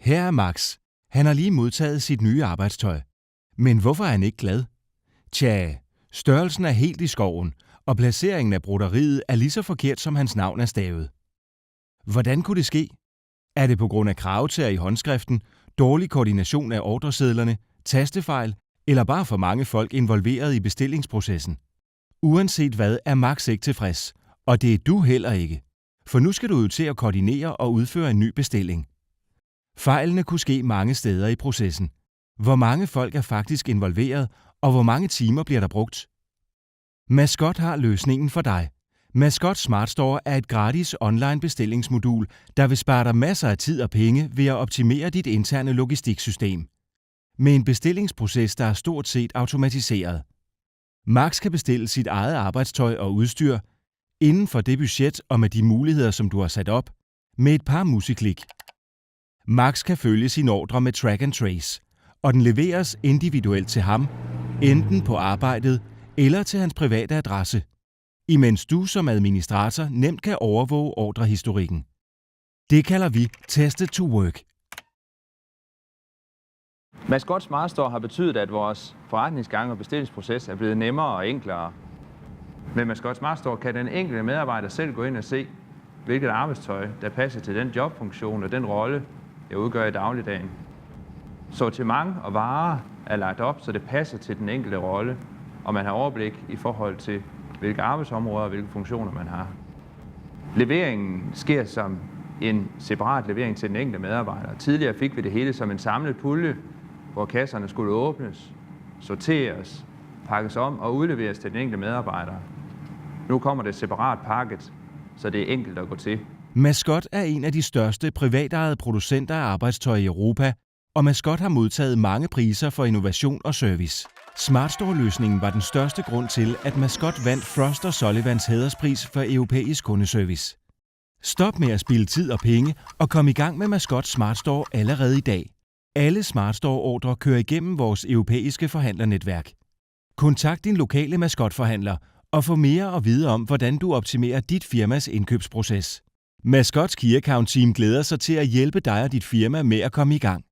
Her er Max. Han har lige modtaget sit nye arbejdstøj. Men hvorfor er han ikke glad? Tja, størrelsen er helt i skoven, og placeringen af broderiet er lige så forkert, som hans navn er stavet. Hvordan kunne det ske? Er det på grund af kravetæer i håndskriften, dårlig koordination af ordresedlerne, tastefejl eller bare for mange folk involveret i bestillingsprocessen? Uanset hvad er Max ikke tilfreds, og det er du heller ikke. For nu skal du ud til at koordinere og udføre en ny bestilling. Fejlene kunne ske mange steder i processen. Hvor mange folk er faktisk involveret, og hvor mange timer bliver der brugt? Mascot har løsningen for dig. Mascot Smart Store er et gratis online bestillingsmodul, der vil spare dig masser af tid og penge ved at optimere dit interne logistiksystem. Med en bestillingsproces, der er stort set automatiseret. Max kan bestille sit eget arbejdstøj og udstyr inden for det budget og med de muligheder, som du har sat op, med et par museklik. Max kan følge sin ordre med track and trace, og den leveres individuelt til ham, enten på arbejdet eller til hans private adresse, imens du som administrator nemt kan overvåge ordrehistorikken. Det kalder vi Tested to Work. Mascot Smart Store har betydet, at vores forretningsgang og bestillingsproces er blevet nemmere og enklere. Med Mascot Smart Store kan den enkelte medarbejder selv gå ind og se, hvilket arbejdstøj, der passer til den jobfunktion og den rolle, jeg udgør i dagligdagen. Sortiment og varer er lagt op, så det passer til den enkelte rolle, og man har overblik i forhold til, hvilke arbejdsområder og hvilke funktioner man har. Leveringen sker som en separat levering til den enkelte medarbejder. Tidligere fik vi det hele som en samlet pulje, hvor kasserne skulle åbnes, sorteres, pakkes om og udleveres til den enkelte medarbejder. Nu kommer det separat pakket, så det er enkelt at gå til. Mascot er en af de største privatejede producenter af arbejdstøj i Europa, og Mascot har modtaget mange priser for innovation og service. Smart Store-løsningen var den største grund til, at Mascot vandt Frost & Sullivans hæderspris for europæisk kundeservice. Stop med at spilde tid og penge, og kom i gang med Mascot Smart Store allerede i dag. Alle Smart Store-ordrer kører igennem vores europæiske forhandlernetværk. Kontakt din lokale Mascot-forhandler og få mere at vide om, hvordan du optimerer dit firmas indkøbsproces. Mascots Key Account Team glæder sig til at hjælpe dig og dit firma med at komme i gang.